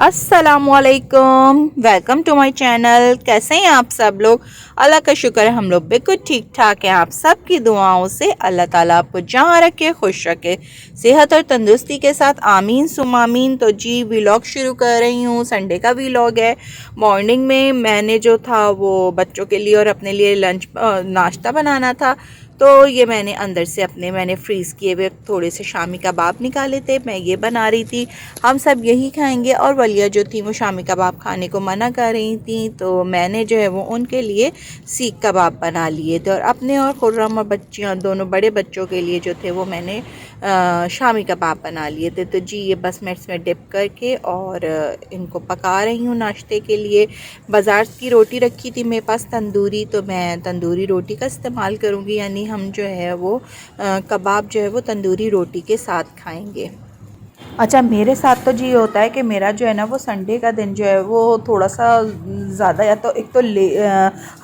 अस्सलामुअलैकुम, welcome to my channel. कैसे हैं आप सब लोग? अल्लाह का शुक्र है हम लोग बिल्कुल ठीक ठाक हैं। आप सब की दुआओं से अल्लाह ताला आपको जहाँ रखे खुश रखे, सेहत और तंदुरुस्ती के साथ, आमीन सुम आमीन। तो जी व्लॉग शुरू कर रही हूँ। संडे का व्लॉग है। मॉर्निंग में मैंने जो था वो बच्चों के लिए और अपने लिए लंच नाश्ता बनाना था, तो ये मैंने अंदर से मैंने फ्रीज़ किए हुए थोड़े से शामी कबाब निकाले थे, मैं ये बना रही थी। हम सब यही खाएंगे और वलिया जो थी वो शामी कबाब खाने को मना कर रही थी, तो मैंने जो है वो उनके लिए सीख कबाब बना लिए थे और अपने और खुर्रम और बच्चियाँ दोनों बड़े बच्चों के लिए जो थे वो मैंने शामी कबाब बना लिए थे। तो जी ये बस मैं इसमें डिप करके और इनको पका रही हूँ नाश्ते के लिए। बाज़ार की रोटी रखी थी मेरे पास तंदूरी, तो मैं तंदूरी रोटी का इस्तेमाल करूँगी, यानी हम जो है वो कबाब जो है वो तंदूरी रोटी के साथ खाएंगे। अच्छा, मेरे साथ तो जी होता है कि मेरा जो है ना वो संडे का दिन जो है वो थोड़ा सा ज़्यादा, या तो एक तो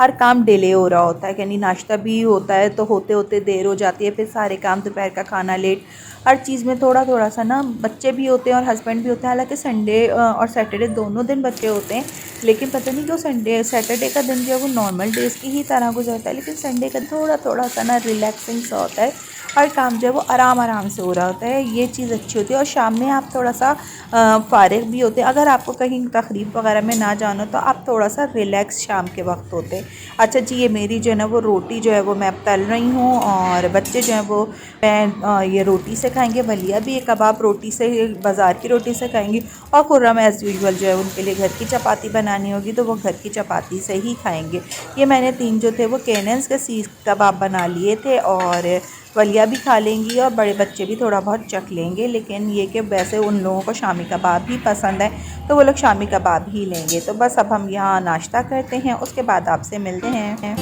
हर काम डिले हो रहा होता है, यानी नाश्ता भी होता है तो होते होते देर हो जाती है, फिर सारे काम, दोपहर का खाना लेट, हर चीज़ में थोड़ा थोड़ा सा ना। बच्चे भी होते हैं और हस्बैंड भी होते हैं, हालांकि संडे और सैटरडे दोनों दिन बच्चे होते हैं, लेकिन पता नहीं क्यों सैटरडे का दिन जो है वो नॉर्मल डेज़ की ही तरह गुजरता है, लेकिन संडे का थोड़ा थोड़ा सा ना रिलैक्सिंग सा होता है। हर काम जो है वो आराम आराम से हो रहा होता है, ये चीज़ अच्छी होती है। और शाम में आप थोड़ा सा फ़ारिग भी होते हैं, अगर आपको कहीं तकरीब वगैरह में ना जाना तो आप थोड़ा सा रिलैक्स शाम के वक्त होते हैं। अच्छा जी, ये मेरी जो है ना वो रोटी जो है वो मैं तल रही हूँ और बच्चे जो है वो मैं ये रोटी से खाएंगे, वलिया भी ये कबाब रोटी से, बाज़ार की रोटी से खाएंगी, और खुर्रम एज़ यूजुअल जो है उनके लिए घर की चपाती बनानी होगी तो वो घर की चपाती से ही खाएंगे। ये मैंने 3 जो थे वो कैनेंस के सीख कबाब बना लिए थे और वलिया भी खा लेंगी और बड़े बच्चे भी थोड़ा बहुत चख लेंगे, लेकिन ये कि वैसे उन लोगों को शामी कबाब ही पसंद है तो वो लोग शामी कबाब ही लेंगे। तो बस अब हम यहाँ नाश्ता करते हैं, उसके बाद आपसे मिलते हैं। मैं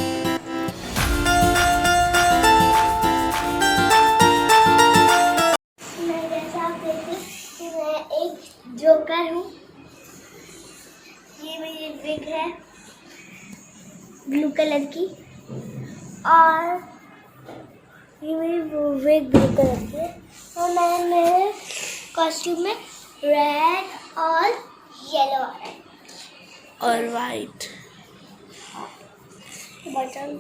एक जोकर हूँ, ये मेरी विग है ब्लू कलर की, और ये मेरी विग ब्लू कलर की है, और मैं मेरे कॉस्ट्यूम में रेड और येलो आ रहा है और वाइट बटन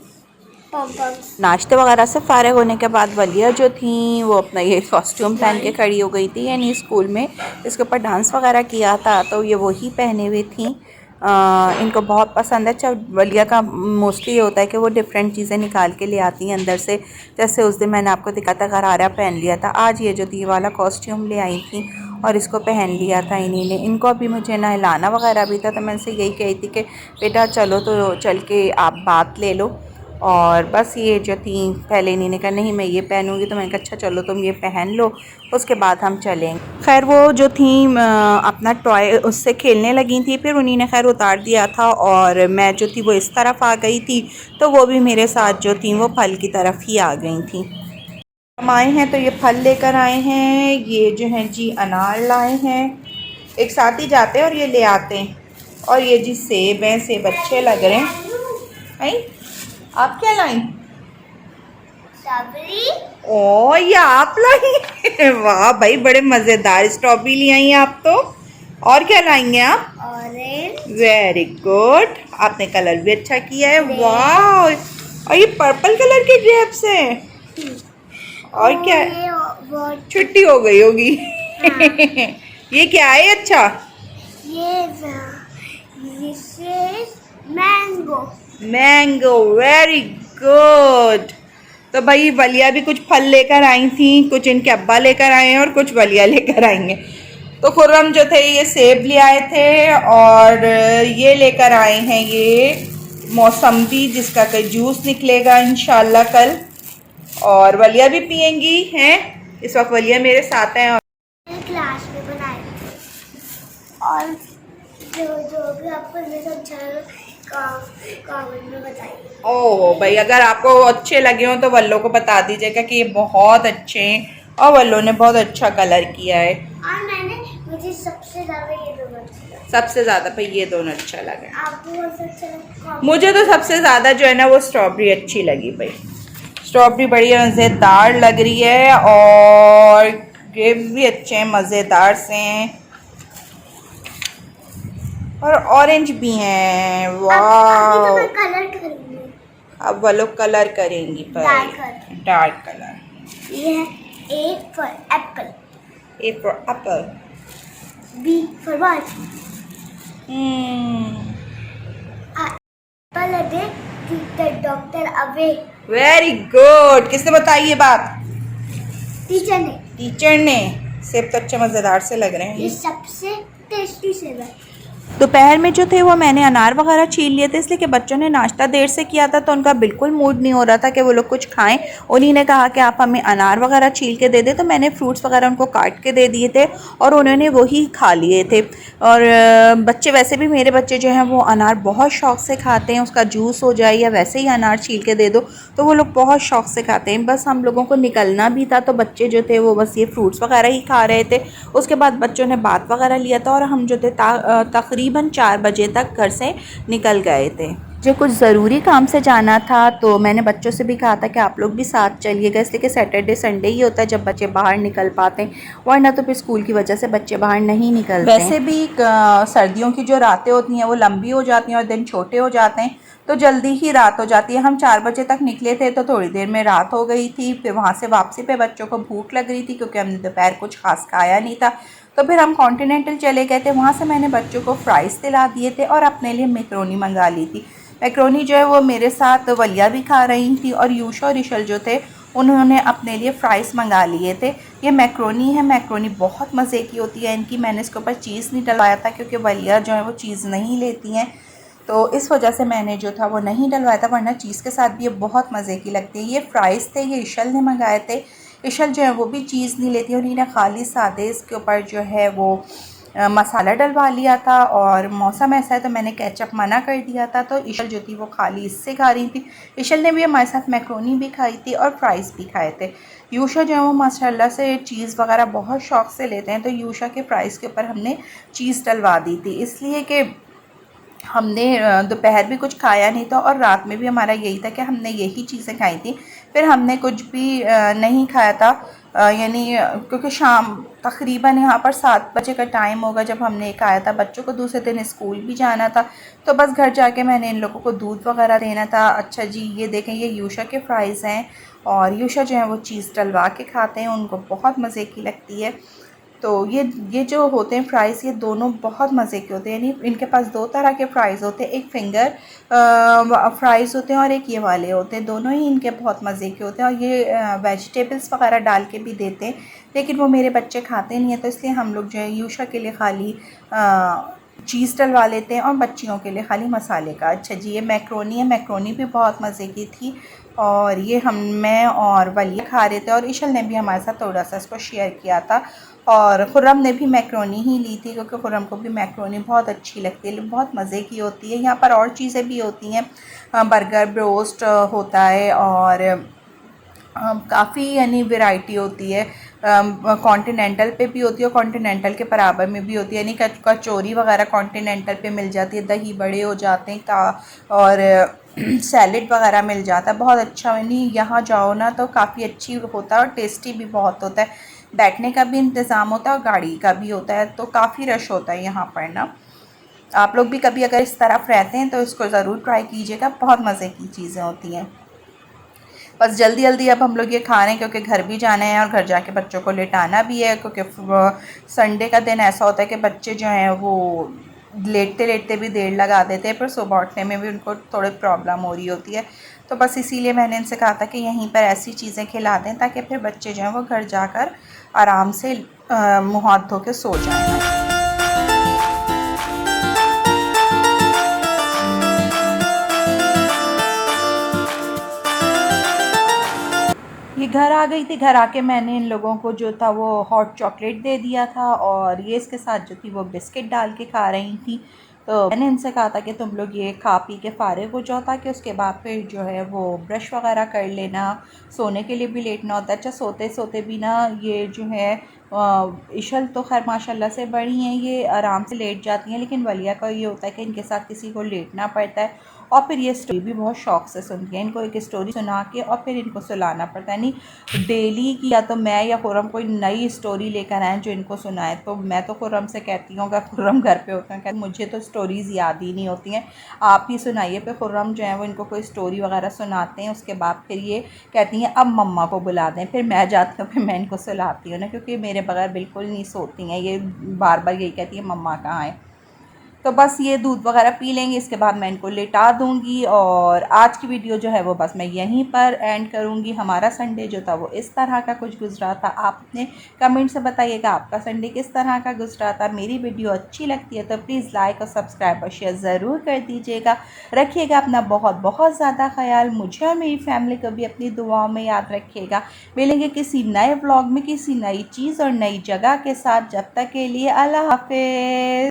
पॉम्पम्स। नाश्ते वगैरह से फ़ारिग होने के बाद वलिया जो थी वो अपना ये कॉस्ट्यूम पहन के खड़ी हो गई थी, यानी स्कूल में इसके ऊपर डांस वगैरह किया था तो ये वही पहने हुए थी। इनको बहुत पसंद है। अच्छा, वलिया का मोस्टली होता है कि वो डिफरेंट चीज़ें निकाल के ले आती हैं अंदर से, जैसे उस दिन मैंने आपको दिखा था गरारा पहन लिया था, आज ये जो थी वाला कॉस्ट्यूम ले आई थी और इसको पहन लिया था इन्हीं ने। इनको अभी मुझे नहलाना वगैरह भी था, तो मैं इनसे यही कही थी कि बेटा चलो तो चल के आप बात ले लो, और बस ये जो थी पहले इन्हीं ने कहा नहीं मैं ये पहनूंगी, तो मैंने कहा अच्छा चलो तुम ये पहन लो, उसके बाद हम चलेंगे। खैर वो जो थी अपना टॉय उससे खेलने लगी थी, फिर उन्हीं ने खैर उतार दिया था और मैं जो थी वो इस तरफ आ गई थी, तो वो भी मेरे साथ जो थी वो फल की तरफ ही आ गई थी। हम आए हैं तो ये फल लेकर आए हैं, ये जो हैं जी अनार लाए हैं, एक साथ ही जाते हैं और ये ले आते हैं, और ये जी सेब हैं, सेब अच्छे लग रहे हैं। आप क्या लाई? स्ट्रॉबेरी। ओ ये आप लाई? वाह भाई, बड़े मज़ेदार स्ट्रॉबेरी ले आई हैं आप तो। और क्या लाएंगे आप? ऑरेंज। वेरी गुड, आपने कलर भी अच्छा किया है। वाह, और ये पर्पल कलर के ग्रेप्स हैं। और क्या? छुट्टी हो गई होगी। हाँ। ये क्या है? अच्छा, ये मैंगो। Mango, very good. तो भाई वलिया भी कुछ फल लेकर आई थी, कुछ इनके अब्बा लेकर आए हैं और कुछ वलिया लेकर आएंगे। तो खुर्रम जो थे ये सेब ले आए थे और ये लेकर आए हैं ये मौसम्बी, जिसका कल जूस निकलेगा इंशाल्लाह कल, और वलिया भी पियेंगी हैं। इस वक्त वलिया मेरे साथ हैं और क्लास में बनाए और जो भी आपको अच्छा कमेंट में बताइए। ओह भाई, अगर आपको अच्छे लगे हो तो वल्लो को बता दीजिएगा कि ये बहुत अच्छे हैं और वल्लो ने बहुत अच्छा कलर किया है। और मुझे सबसे ज़्यादा ये दोनों अच्छे लगे। सबसे ज़्यादा भाई ये दोनों अच्छा लगा। आपको कौन सा अच्छा लगा? मुझे तो सबसे ज़्यादा जो है ना वो स्ट्रॉबेरी अच्छी लगी भाई। स्ट्रॉबेरी बड़ी मज़ेदार लग रही है और ग्रेप्स भी अच्छे हैं, मज़ेदार से हैं और ऑरेंज भी हैं। अभी तो वाह, मैं कलर करूंगी। अब वो लोग कलर करेंगी डार्क पर कलर। Dark colour. ये है A for apple, A for Apple. B for what? Hmm, Apple a day keep the doctor away. Very good. किसने बताई ये बात? टीचर ने। टीचर ने। सेब तो अच्छे मज़ेदार से लग रहे हैं ये ये। सबसे टेस्टी सेब है। दोपहर में जो थे वो मैंने अनार वगैरह छील लिए थे, इसलिए कि बच्चों ने नाश्ता देर से किया था तो उनका बिल्कुल मूड नहीं हो रहा था कि वो लोग कुछ खाएं। उन्हीं ने कहा कि आप हमें अनार वगैरह छील के दे दे, तो मैंने फ्रूट्स वगैरह उनको काट के दे दिए थे और उन्होंने वही खा लिए थे। और बच्चे वैसे भी, मेरे बच्चे जो हैं वो अनार बहुत शौक़ से खाते हैं, उसका जूस हो जाए या वैसे ही अनार छील के दे दो तो वो लोग बहुत शौक़ से खाते हैं। बस हम लोगों को निकलना भी था तो बच्चे जो थे वो बस ये फ्रूट्स वगैरह ही खा रहे थे। उसके बाद बच्चों ने बात वगैरह लिया था और हम जो थे तकरीबन 4 बजे तक घर से निकल गए थे। मुझे कुछ ज़रूरी काम से जाना था तो मैंने बच्चों से भी कहा था कि आप लोग भी साथ चलिएगा, इसलिए कि सैटरडे संडे ही होता है जब बच्चे बाहर निकल पाते हैं, वरना तो फिर स्कूल की वजह से बच्चे बाहर नहीं निकलते। वैसे भी सर्दियों की जो रातें होती हैं वो लंबी हो जाती हैं और दिन छोटे हो जाते हैं, तो जल्दी ही रात हो जाती है। हम 4 बजे तक निकले थे तो थोड़ी देर में रात हो गई थी। फिर वहाँ से वापसी पे बच्चों को भूख लग रही थी क्योंकि हमने दोपहर कुछ खास खाया नहीं था, तो फिर हम कॉन्टिनेंटल चले गए थे। वहाँ से मैंने बच्चों को फ्राइज़ दिला दिए थे और अपने लिए मैक्रोनी मंगा ली थी। मैक्रोनी जो है वो मेरे साथ वलिया भी खा रही थी और यूशा और इशल जो थे उन्होंने अपने लिए फ़्राइज़ मंगा लिए थे। ये मैक्रोनी है, मैक्रोनी बहुत मज़े की होती है इनकी। मैंने इसके ऊपर चीज़ नहीं डलवाया था क्योंकि वलिया जो है वो चीज़ नहीं लेती हैं, तो इस वजह से मैंने जो था वो नहीं डलवाया था, वरना चीज़ के साथ भी ये बहुत मज़े की लगती है। ये फ़्राइज़ थे, ये इशल ने मंगाए थे। इशल जो है वो भी चीज़ नहीं लेती, उन्हीं ने खाली सादे इसके ऊपर जो है वो मसाला डलवा लिया था और मौसम ऐसा है तो मैंने केचप मना कर दिया था, तो इशल जो थी वो खाली इससे खा रही थी। इशल ने भी हमारे साथ मैक्रोनी भी खाई थी और फ्राइज़ भी खाए थे। यूशा जो है वो माशाल्लाह से चीज़ वगैरह बहुत शौक़ से लेते हैं, तो यूशा के फ्राइज़ के ऊपर हमने चीज़ डलवा दी थी, इसलिए कि हमने दोपहर भी कुछ खाया नहीं था और रात में भी हमारा यही था कि हमने यही चीज़ें खाई थी। फिर हमने कुछ भी नहीं खाया था, यानी क्योंकि शाम तकरीबन यहाँ पर 7 बजे का टाइम होगा जब हमने खाया था। बच्चों को दूसरे दिन स्कूल भी जाना था, तो बस घर जाके मैंने इन लोगों को दूध वगैरह देना था। अच्छा जी, ये देखें, ये यूशा के फ्राइज़ हैं और यूशा जो है वो चीज़ डलवा के खाते हैं, उनको बहुत मज़े की लगती है। तो ये जो होते हैं फ्राइज़, ये दोनों बहुत मज़े के होते हैं। यानी इनके पास 2 तरह के फ़्राइज़ होते हैं, एक फिंगर फ्राइज़ होते हैं और एक ये वाले होते हैं। दोनों ही इनके बहुत मज़े के होते हैं और ये वेजिटेबल्स वगैरह डाल के भी देते हैं, लेकिन वो मेरे बच्चे खाते नहीं हैं, तो इसलिए हम लोग जो है यूशा के लिए खाली चीज़ डलवा लेते हैं और बच्चियों के लिए खाली मसाले का। अच्छा जी, ये मैक्रोनी है, मैक्रोनी भी बहुत मज़े की थी और ये मैं और वली खा रहे थे और इशल ने भी हमारे साथ थोड़ा सा इसको शेयर किया था और खुर्रम ने भी मैक्रोनी ही ली थी क्योंकि खुर्रम को भी मैक्रोनी बहुत अच्छी लगती है, बहुत मज़े की होती है। यहाँ पर और चीज़ें भी होती हैं, बर्गर, ब्रोस्ट होता है और काफ़ी यानी वैरायटी होती है। कॉन्टिनेंटल पे भी होती है और कॉन्टिनेंटल के बराबर में भी होती है, यानी कचौरी वगैरह कॉन्टिनेंटल पे मिल जाती है, दही बड़े हो जाते हैं का और सैलेड वगैरह मिल जाता है, बहुत अच्छा। यानी यहाँ जाओ ना तो काफ़ी अच्छी होता है और टेस्टी भी बहुत होता है। बैठने का भी इंतज़ाम होता है और गाड़ी का भी होता है, तो काफ़ी रश होता है यहाँ पर ना। आप लोग भी कभी अगर इस तरफ रहते हैं तो इसको ज़रूर ट्राई कीजिएगा, बहुत मज़े की चीज़ें होती हैं। बस जल्दी जल्दी अब हम लोग ये खा रहे हैं क्योंकि घर भी जाना है और घर जाके बच्चों को लेटाना भी है, क्योंकि संडे का दिन ऐसा होता है कि बच्चे जो हैं वो लेटते लेटते भी देर लगा देते हैं, पर सुबह उठने में भी उनको थोड़ी प्रॉब्लम हो रही होती है। तो बस इसीलिए मैंने इनसे कहा था कि यहीं पर ऐसी चीज़ें खिला दें ताकि फिर बच्चे जो हैं वो घर जाकर आराम से मुँह हाथ धो के सो जाएँ। ये घर आ गई थी, घर आके मैंने इन लोगों को जो था वो हॉट चॉकलेट दे दिया था और ये इसके साथ जो थी वो बिस्किट डाल के खा रही थी। तो मैंने इनसे कहा था कि तुम लोग ये खा पी के फ़ारिग हो जाओ ताकि उसके बाद फिर जो है वो ब्रश वगैरह कर लेना, सोने के लिए भी लेट ना होता है। अच्छा, सोते सोते भी ना ये जो है इशल तो खैर माशाल्लाह से बड़ी हैं, ये आराम से लेट जाती हैं, लेकिन वलिया का ये होता है कि इनके साथ किसी को लेटना पड़ता है और फिर ये स्टोरी भी बहुत शौक़ से सुनती हैं। इनको एक स्टोरी सुना के और फिर इनको सुलाना पड़ता है, नहीं डेली की या तो मैं या खुर्रम कोई नई स्टोरी लेकर आएँ जो इनको सुनाए। तो मैं तो खुर्रम से कहती हूँ, अगर खुर्रम घर पे होते हैं, कहते मुझे तो स्टोरीज़ याद ही नहीं होती हैं, आप ही सुनाइए। फिर खुर्रम जो है वो इनको कोई स्टोरी वगैरह सुनाते हैं। उसके बाद फिर ये कहती हैं अब मम्मा को बुला दें। फिर मैं जाती हूँ, फिर मैं इनको सुलाती हूँ ना, क्योंकि मेरे बगैर बिल्कुल नहीं सोती हैं। ये बार बार यही कहती है मम्मा कहाँ है। तो बस ये दूध वगैरह पी लेंगे, इसके बाद मैं इनको लेटा दूँगी। और आज की वीडियो जो है वो बस मैं यहीं पर एंड करूँगी। हमारा संडे जो था वो इस तरह का कुछ गुजरा था। आप अपने कमेंट से बताइएगा आपका संडे किस तरह का गुजरा था। मेरी वीडियो अच्छी लगती है तो प्लीज़ लाइक और सब्सक्राइब और शेयर ज़रूर कर दीजिएगा। रखिएगा अपना बहुत बहुत ज़्यादा ख्याल। मुझे और मेरी फैमिली को भी अपनी दुआओं में याद रखिएगा। मिलेंगे किसी नए व्लॉग में किसी नई चीज़ और नई जगह के साथ। जब तक के लिए अल्लाह हाफ़िज़।